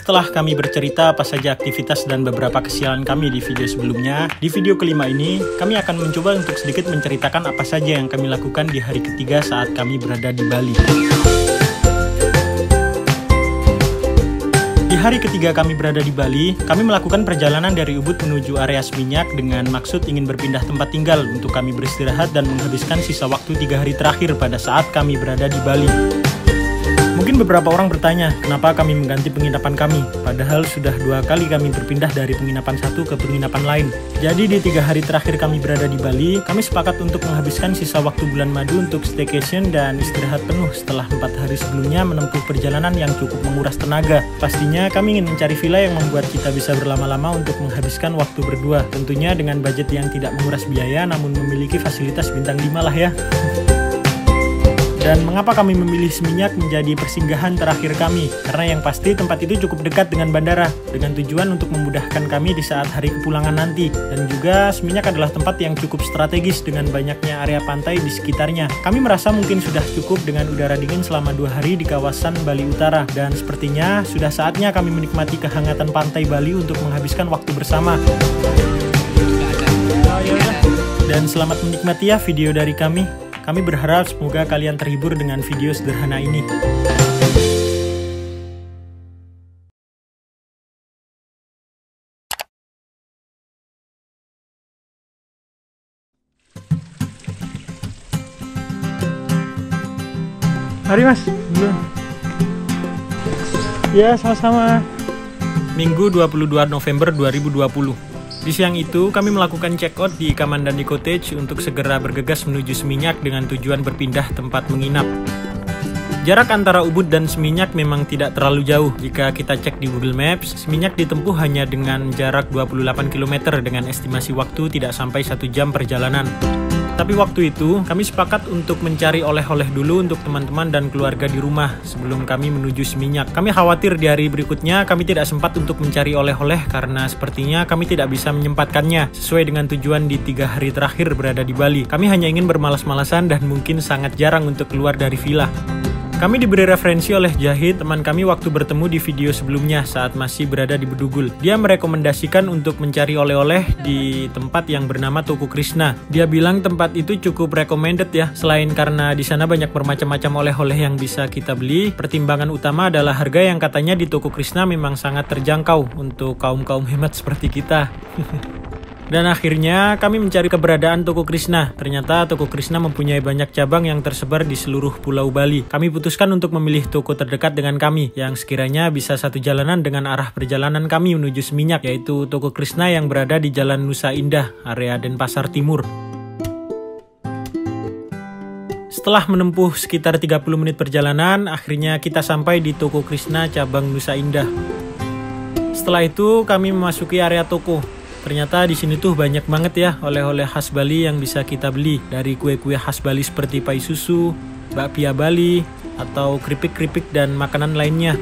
Setelah kami bercerita apa saja aktivitas dan beberapa kesialan kami di video sebelumnya, di video kelima ini kami akan mencoba untuk sedikit menceritakan apa saja yang kami lakukan di hari ketiga saat kami berada di Bali. Di hari ketiga kami berada di Bali, kami melakukan perjalanan dari Ubud menuju area Seminyak dengan maksud ingin berpindah tempat tinggal untuk kami beristirahat dan menghabiskan sisa waktu 3 hari terakhir pada saat kami berada di Bali. Mungkin beberapa orang bertanya, kenapa kami mengganti penginapan kami? Padahal sudah 2 kali kami berpindah dari penginapan satu ke penginapan lain. Jadi di 3 hari terakhir kami berada di Bali, kami sepakat untuk menghabiskan sisa waktu bulan madu untuk staycation dan istirahat penuh setelah 4 hari sebelumnya menempuh perjalanan yang cukup menguras tenaga. Pastinya kami ingin mencari villa yang membuat kita bisa berlama-lama untuk menghabiskan waktu berdua. Tentunya dengan budget yang tidak menguras biaya namun memiliki fasilitas bintang 5 lah ya. Dan mengapa kami memilih Seminyak menjadi persinggahan terakhir kami? Karena yang pasti tempat itu cukup dekat dengan bandara, dengan tujuan untuk memudahkan kami di saat hari kepulangan nanti. Dan juga Seminyak adalah tempat yang cukup strategis dengan banyaknya area pantai di sekitarnya. Kami merasa mungkin sudah cukup dengan udara dingin selama 2 hari di kawasan Bali Utara. Dan sepertinya sudah saatnya kami menikmati kehangatan pantai Bali untuk menghabiskan waktu bersama. Dan selamat menikmati ya video dari kami. Kami berharap semoga kalian terhibur dengan video sederhana ini. Mari mas, duluan. Ya sama-sama. Minggu 22 November 2020. Di siang itu, kami melakukan check-out di Kamandani Cottage untuk segera bergegas menuju Seminyak dengan tujuan berpindah tempat menginap. Jarak antara Ubud dan Seminyak memang tidak terlalu jauh. Jika kita cek di Google Maps, Seminyak ditempuh hanya dengan jarak 28 km dengan estimasi waktu tidak sampai 1 jam perjalanan. Tapi waktu itu, kami sepakat untuk mencari oleh-oleh dulu untuk teman-teman dan keluarga di rumah sebelum kami menuju Seminyak. Kami khawatir di hari berikutnya kami tidak sempat untuk mencari oleh-oleh karena sepertinya kami tidak bisa menyempatkannya sesuai dengan tujuan di 3 hari terakhir berada di Bali. Kami hanya ingin bermalas-malasan dan mungkin sangat jarang untuk keluar dari villa. Kami diberi referensi oleh Jahid, teman kami waktu bertemu di video sebelumnya saat masih berada di Bedugul. Dia merekomendasikan untuk mencari oleh-oleh di tempat yang bernama Toko Krishna. Dia bilang tempat itu cukup recommended ya. Selain karena di sana banyak bermacam-macam oleh-oleh yang bisa kita beli, pertimbangan utama adalah harga yang katanya di Toko Krishna memang sangat terjangkau untuk kaum-kaum hemat seperti kita. Dan akhirnya kami mencari keberadaan Toko Krishna. Ternyata Toko Krishna mempunyai banyak cabang yang tersebar di seluruh Pulau Bali. Kami putuskan untuk memilih toko terdekat dengan kami, yang sekiranya bisa satu jalanan dengan arah perjalanan kami menuju Seminyak, yaitu Toko Krishna yang berada di Jalan Nusa Indah, area Denpasar Timur. Setelah menempuh sekitar 30 menit perjalanan, akhirnya kita sampai di Toko Krishna cabang Nusa Indah. Setelah itu kami memasuki area toko. Ternyata di sini tuh banyak banget ya oleh-oleh khas Bali yang bisa kita beli. Dari kue-kue khas Bali seperti pai susu, bakpia Bali, atau keripik-keripik dan makanan lainnya.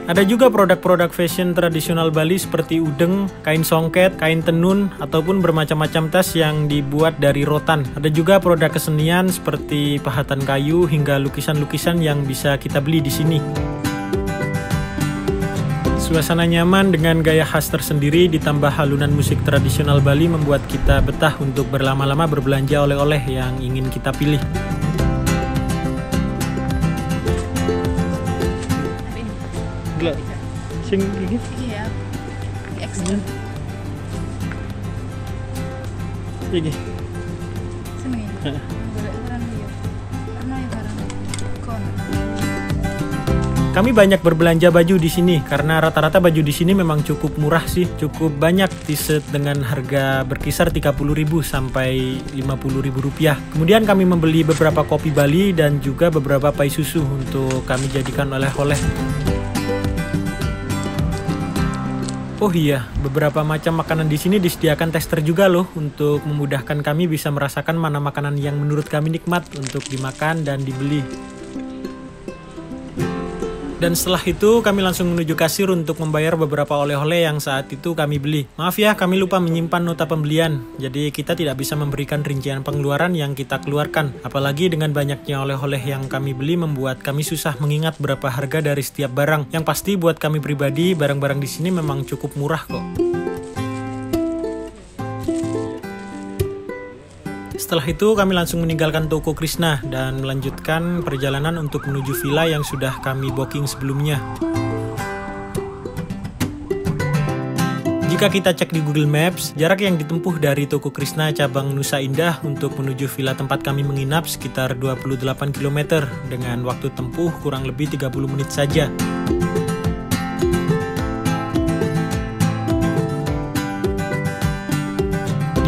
Ada juga produk-produk fashion tradisional Bali seperti udeng, kain songket, kain tenun, ataupun bermacam-macam tas yang dibuat dari rotan. Ada juga produk kesenian seperti pahatan kayu hingga lukisan-lukisan yang bisa kita beli di sini. Suasana nyaman dengan gaya khas tersendiri ditambah halunan musik tradisional Bali membuat kita betah untuk berlama-lama berbelanja oleh-oleh yang ingin kita pilih. Gila, sing gigi? Iya, ekstra. Gigi. Seneng ya? Kami banyak berbelanja baju di sini karena rata-rata baju di sini memang cukup murah sih, cukup banyak t-shirt dengan harga berkisar 30.000 sampai 50.000 rupiah. Kemudian kami membeli beberapa kopi Bali dan juga beberapa pai susu untuk kami jadikan oleh-oleh. Oh iya, beberapa macam makanan di sini disediakan tester juga loh untuk memudahkan kami bisa merasakan mana makanan yang menurut kami nikmat untuk dimakan dan dibeli. Dan setelah itu kami langsung menuju kasir untuk membayar beberapa oleh-oleh yang saat itu kami beli. Maaf ya, kami lupa menyimpan nota pembelian. Jadi kita tidak bisa memberikan rincian pengeluaran yang kita keluarkan. Apalagi dengan banyaknya oleh-oleh yang kami beli membuat kami susah mengingat berapa harga dari setiap barang. Yang pasti buat kami pribadi, barang-barang di sini memang cukup murah kok. Setelah itu kami langsung meninggalkan toko Krishna dan melanjutkan perjalanan untuk menuju villa yang sudah kami booking sebelumnya. Jika kita cek di Google Maps, jarak yang ditempuh dari toko Krishna cabang Nusa Indah untuk menuju villa tempat kami menginap sekitar 28 km dengan waktu tempuh kurang lebih 30 menit saja.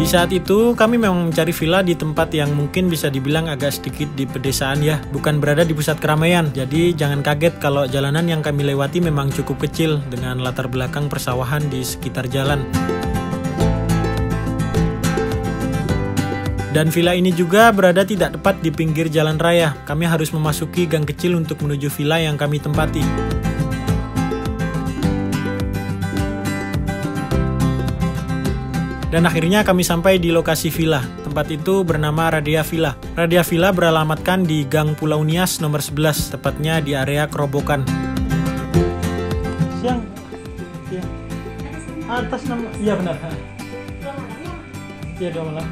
Di saat itu, kami memang mencari villa di tempat yang mungkin bisa dibilang agak sedikit di pedesaan ya, bukan berada di pusat keramaian. Jadi jangan kaget kalau jalanan yang kami lewati memang cukup kecil dengan latar belakang persawahan di sekitar jalan. Dan villa ini juga berada tidak tepat di pinggir jalan raya. Kami harus memasuki gang kecil untuk menuju villa yang kami tempati. Dan akhirnya kami sampai di lokasi villa. Tempat itu bernama Radia Villa. Radia Villa beralamatkan di Gang Pulau Nias nomor 11, tepatnya di area Kerobokan. Siang. Ya. Atas nama, iya benar. Iya 2 malam.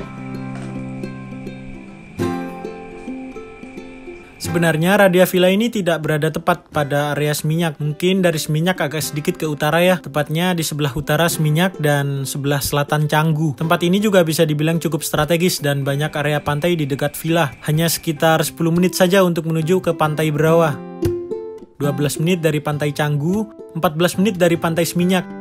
Sebenarnya Radia Villa ini tidak berada tepat pada area Seminyak. Mungkin dari Seminyak agak sedikit ke utara ya. Tepatnya di sebelah utara Seminyak dan sebelah selatan Canggu. Tempat ini juga bisa dibilang cukup strategis dan banyak area pantai di dekat villa. Hanya sekitar 10 menit saja untuk menuju ke Pantai Berawa. 12 menit dari Pantai Canggu, 14 menit dari Pantai Seminyak.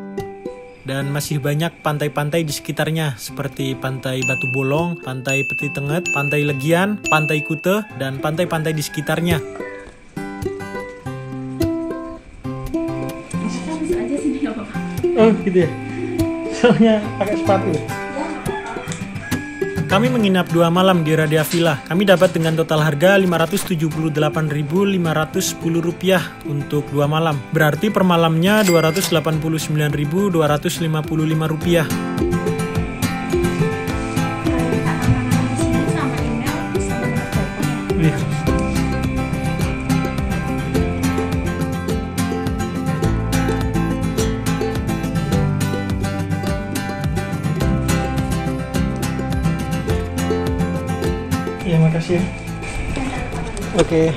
Dan masih banyak pantai-pantai di sekitarnya seperti Pantai Batu Bolong, Pantai Peti Tenget, Pantai Legian, Pantai Kute, dan pantai-pantai di sekitarnya. Oh gitu ya? Soalnya pakai sepatu. Kami menginap 2 malam di Radia Villa. Kami dapat dengan total harga Rp578.510 untuk 2 malam. Berarti per malamnya Rp289.255. Ya, makasih. Oke.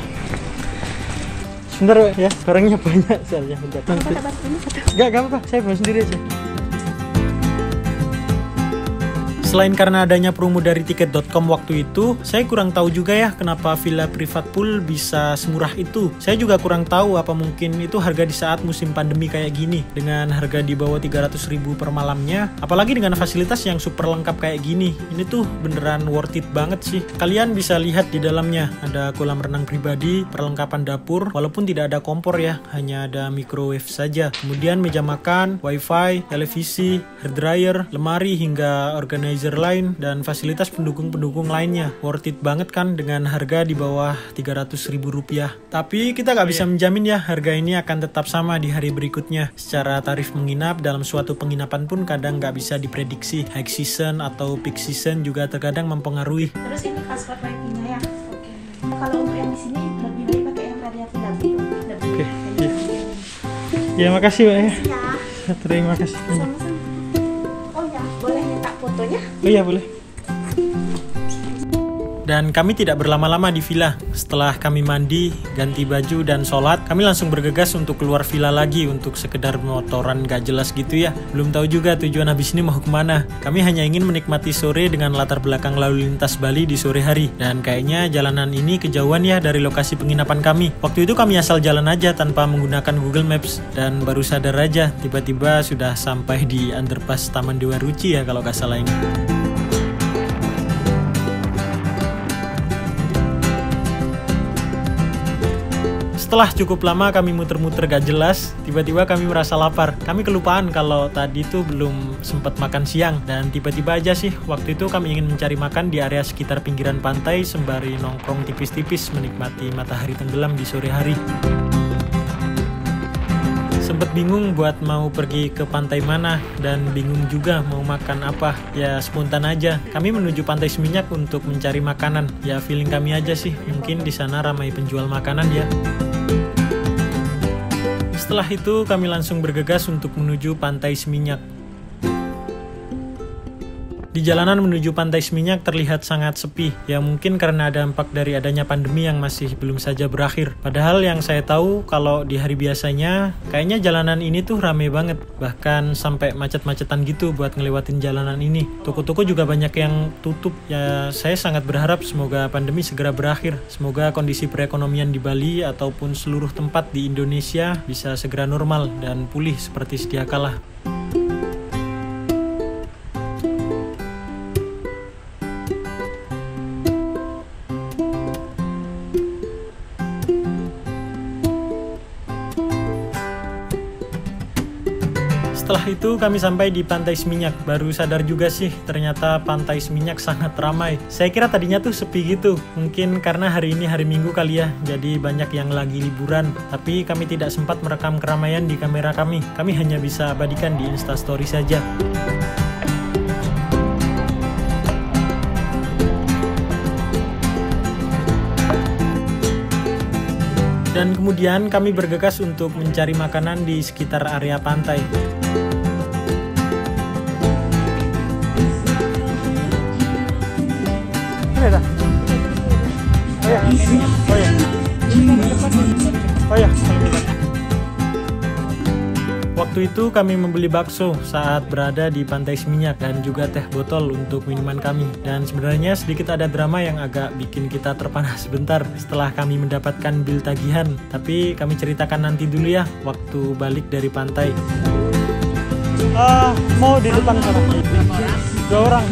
Sebentar ya, barangnya banyak soalnya. Bentar. Enggak apa-apa, saya bawa sendiri aja. Selain karena adanya promo dari tiket.com waktu itu, saya kurang tahu juga ya kenapa villa private pool bisa semurah itu. Saya juga kurang tahu apa mungkin itu harga di saat musim pandemi kayak gini. Dengan harga di bawah 300.000 per malamnya, apalagi dengan fasilitas yang super lengkap kayak gini. Ini tuh beneran worth it banget sih. Kalian bisa lihat di dalamnya, ada kolam renang pribadi, perlengkapan dapur, walaupun tidak ada kompor ya, hanya ada microwave saja. Kemudian meja makan, wifi, televisi, hairdryer, lemari hingga organizer lain dan fasilitas pendukung-pendukung lainnya. Worth it banget kan dengan harga di bawah Rp300.000. Tapi kita nggak bisa menjamin ya harga ini akan tetap sama di hari berikutnya. Secara tarif menginap dalam suatu penginapan pun kadang nggak bisa diprediksi. High season atau peak season juga terkadang mempengaruhi. Terus ini password wifi-nya ya. Oke. Kalau untuk yang di sini lebih baik pakai yang Radia Villa dulu. Oke. Ya makasih Mbak ya. Terima kasih. Sama-sama. Oh ya, boleh minta fotonya? Oh iya boleh. Dan kami tidak berlama-lama di villa. Setelah kami mandi, ganti baju, dan sholat, kami langsung bergegas untuk keluar villa lagi untuk sekedar motoran gak jelas gitu ya. Belum tahu juga tujuan habis ini mau kemana. Kami hanya ingin menikmati sore dengan latar belakang lalu lintas Bali di sore hari. Dan kayaknya jalanan ini kejauhan ya dari lokasi penginapan kami. Waktu itu kami asal jalan aja tanpa menggunakan Google Maps. Dan baru sadar aja, tiba-tiba sudah sampai di underpass Taman Dewa Ruci ya kalau gak salah ini. Setelah cukup lama kami muter-muter gak jelas, tiba-tiba kami merasa lapar. Kami kelupaan kalau tadi tuh belum sempat makan siang. Dan tiba-tiba aja sih, waktu itu kami ingin mencari makan di area sekitar pinggiran pantai sembari nongkrong tipis-tipis menikmati matahari tenggelam di sore hari. sempat bingung buat mau pergi ke pantai mana dan bingung juga mau makan apa. Ya spontan aja, kami menuju Pantai Seminyak untuk mencari makanan. Ya feeling kami aja sih, mungkin di sana ramai penjual makanan ya. Setelah itu kami langsung bergegas untuk menuju Pantai Seminyak. Di jalanan menuju Pantai Seminyak terlihat sangat sepi, ya mungkin karena dampak dari adanya pandemi yang masih belum saja berakhir. Padahal yang saya tahu kalau di hari biasanya, kayaknya jalanan ini tuh rame banget. Bahkan sampai macet-macetan gitu buat ngelewatin jalanan ini. Toko-toko juga banyak yang tutup. Ya saya sangat berharap semoga pandemi segera berakhir. Semoga kondisi perekonomian di Bali ataupun seluruh tempat di Indonesia bisa segera normal dan pulih seperti sedia kala. Setelah itu kami sampai di Pantai Seminyak. Baru sadar juga sih ternyata Pantai Seminyak sangat ramai. Saya kira tadinya tuh sepi gitu. Mungkin karena hari ini hari Minggu kali ya, jadi banyak yang lagi liburan. Tapi kami tidak sempat merekam keramaian di kamera kami. Kami hanya bisa abadikan di Instastory saja. Dan kemudian kami bergegas untuk mencari makanan di sekitar area pantai. Waktu itu kami membeli bakso saat berada di Pantai Seminyak dan juga teh botol untuk minuman kami. Dan sebenarnya sedikit ada drama yang agak bikin kita terpana sebentar setelah kami mendapatkan bil tagihan. Tapi kami ceritakan nanti dulu ya waktu balik dari pantai. Mau di depan sana. 2 orang.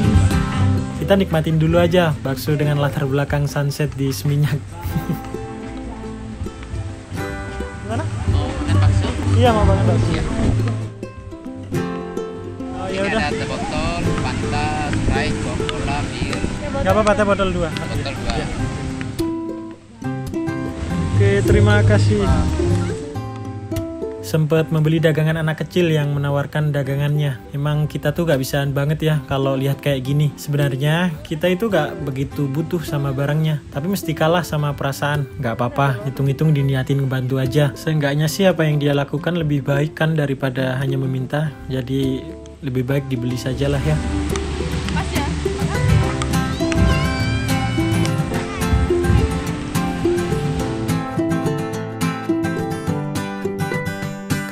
Kita nikmatin dulu aja bakso dengan latar belakang sunset di Seminyak. Gimana? Mau makan bakso? Iya, mau makan bakso. Iya. Oh, ya Ini udah. ada teh botol, Fanta, Sprite, Coca-Cola, bir. Gak apa-apa, teh botol 2. Botol 2. Ya. Oke, terima kasih. Sempet membeli dagangan anak kecil yang menawarkan dagangannya. Emang kita tuh gak bisaan banget ya kalau lihat kayak gini. Sebenarnya kita itu gak begitu butuh sama barangnya, tapi mesti kalah sama perasaan. Gak apa-apa, hitung-hitung diniatin ngebantu aja. Seenggaknya sih apa yang dia lakukan lebih baik kan daripada hanya meminta. Jadi lebih baik dibeli sajalah ya.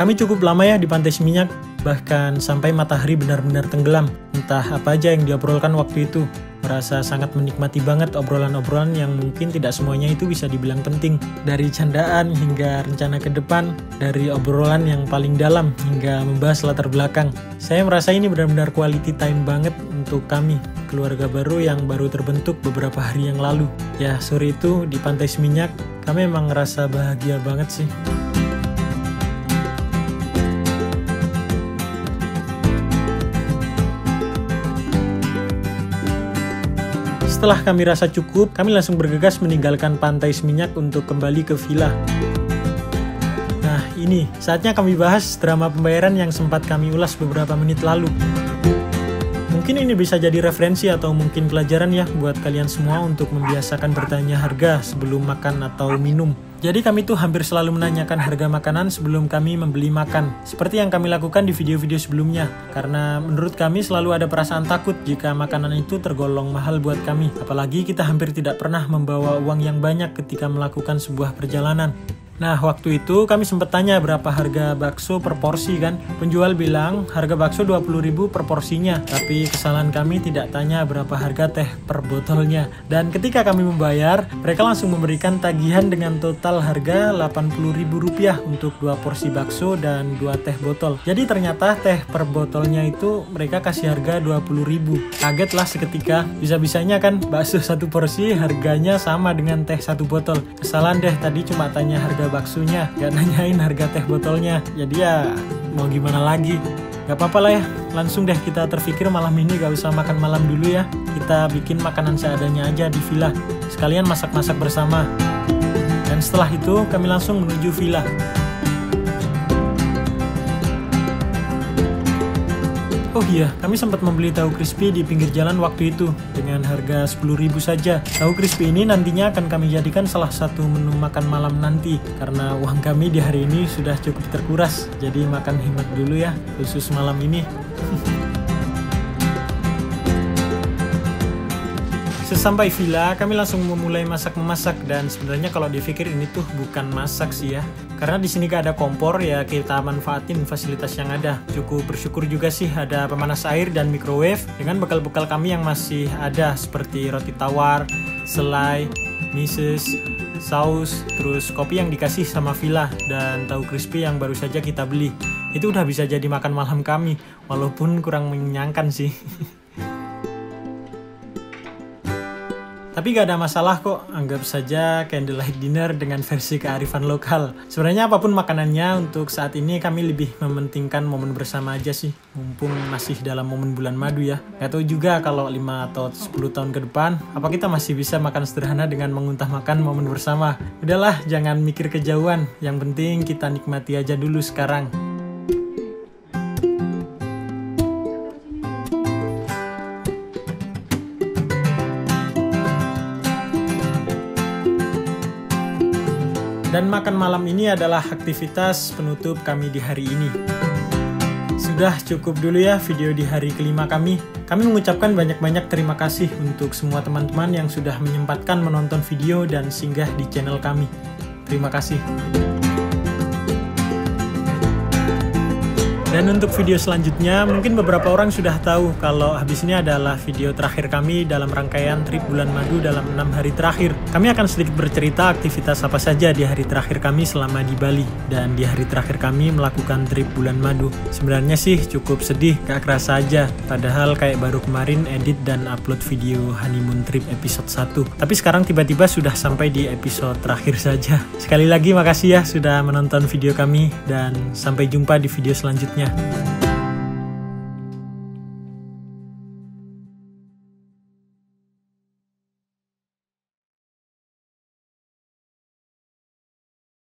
Kami cukup lama ya di Pantai Seminyak, bahkan sampai matahari benar-benar tenggelam. Entah apa aja yang diobrolkan waktu itu. Merasa sangat menikmati banget obrolan-obrolan yang mungkin tidak semuanya itu bisa dibilang penting. Dari candaan hingga rencana ke depan, dari obrolan yang paling dalam hingga membahas latar belakang. Saya merasa ini benar-benar quality time banget untuk kami, keluarga baru yang baru terbentuk beberapa hari yang lalu. Ya, sore itu di Pantai Seminyak, kami emang ngerasa bahagia banget sih. Setelah kami rasa cukup, kami langsung bergegas meninggalkan Pantai Seminyak untuk kembali ke villa. Nah ini, saatnya kami bahas drama pembayaran yang sempat kami ulas beberapa menit lalu. Mungkin ini bisa jadi referensi atau mungkin pelajaran ya buat kalian semua untuk membiasakan bertanya harga sebelum makan atau minum. Jadi kami tuh hampir selalu menanyakan harga makanan sebelum kami membeli makan. Seperti yang kami lakukan di video-video sebelumnya. Karena menurut kami selalu ada perasaan takut jika makanan itu tergolong mahal buat kami. Apalagi kita hampir tidak pernah membawa uang yang banyak ketika melakukan sebuah perjalanan. Nah, waktu itu kami sempat tanya berapa harga bakso per porsi kan. Penjual bilang harga bakso 20.000 per porsinya. Tapi kesalahan kami tidak tanya berapa harga teh per botolnya. Dan ketika kami membayar, mereka langsung memberikan tagihan dengan total harga Rp80.000 untuk 2 porsi bakso dan 2 teh botol. Jadi ternyata teh per botolnya itu mereka kasih harga Rp20.000. Kaget lah seketika. Bisa-bisanya kan bakso 1 porsi harganya sama dengan teh 1 botol. Kesalahan deh, tadi cuma tanya harga baksonya, gak nanyain harga teh botolnya. Jadi ya mau gimana lagi. Gak apa-apa lah ya, langsung deh kita terpikir malam ini gak usah makan malam dulu ya. Kita bikin makanan seadanya aja di villa, sekalian masak-masak bersama. Dan setelah itu kami langsung menuju villa. Oh iya, kami sempat membeli tahu crispy di pinggir jalan waktu itu dengan harga 10.000 saja. Tahu crispy ini nantinya akan kami jadikan salah satu menu makan malam nanti karena uang kami di hari ini sudah cukup terkuras. Jadi makan hemat dulu ya, khusus malam ini. Sesampai villa, kami langsung memulai masak-memasak dan sebenarnya kalau dipikir ini tuh bukan masak sih ya. Karena di sini gak ada kompor ya kita manfaatin fasilitas yang ada. Cukup bersyukur juga sih ada pemanas air dan microwave dengan bekal-bekal kami yang masih ada seperti roti tawar, selai, mises, saus, terus kopi yang dikasih sama villa dan tahu crispy yang baru saja kita beli. Itu udah bisa jadi makan malam kami, walaupun kurang mengenyangkan sih. Tapi gak ada masalah kok, anggap saja candlelight dinner dengan versi kearifan lokal. Sebenarnya apapun makanannya, untuk saat ini kami lebih mementingkan momen bersama aja sih. Mumpung masih dalam momen bulan madu ya. Gak tahu juga kalau 5 atau 10 tahun ke depan, apa kita masih bisa makan sederhana dengan menguntamakan momen bersama. Udahlah, jangan mikir kejauhan, yang penting kita nikmati aja dulu sekarang. Dan makan malam ini adalah aktivitas penutup kami di hari ini. Sudah cukup dulu ya video di hari kelima kami. Kami mengucapkan banyak-banyak terima kasih untuk semua teman-teman yang sudah menyempatkan menonton video dan singgah di channel kami. Terima kasih. Dan untuk video selanjutnya, mungkin beberapa orang sudah tahu kalau habis ini adalah video terakhir kami dalam rangkaian trip bulan madu dalam 6 hari terakhir. Kami akan sedikit bercerita aktivitas apa saja di hari terakhir kami selama di Bali. Dan di hari terakhir kami melakukan trip bulan madu. Sebenarnya sih cukup sedih, gak kerasa aja. Padahal kayak baru kemarin edit dan upload video honeymoon trip episode 1. Tapi sekarang tiba-tiba sudah sampai di episode terakhir saja. Sekali lagi makasih ya sudah menonton video kami dan sampai jumpa di video selanjutnya.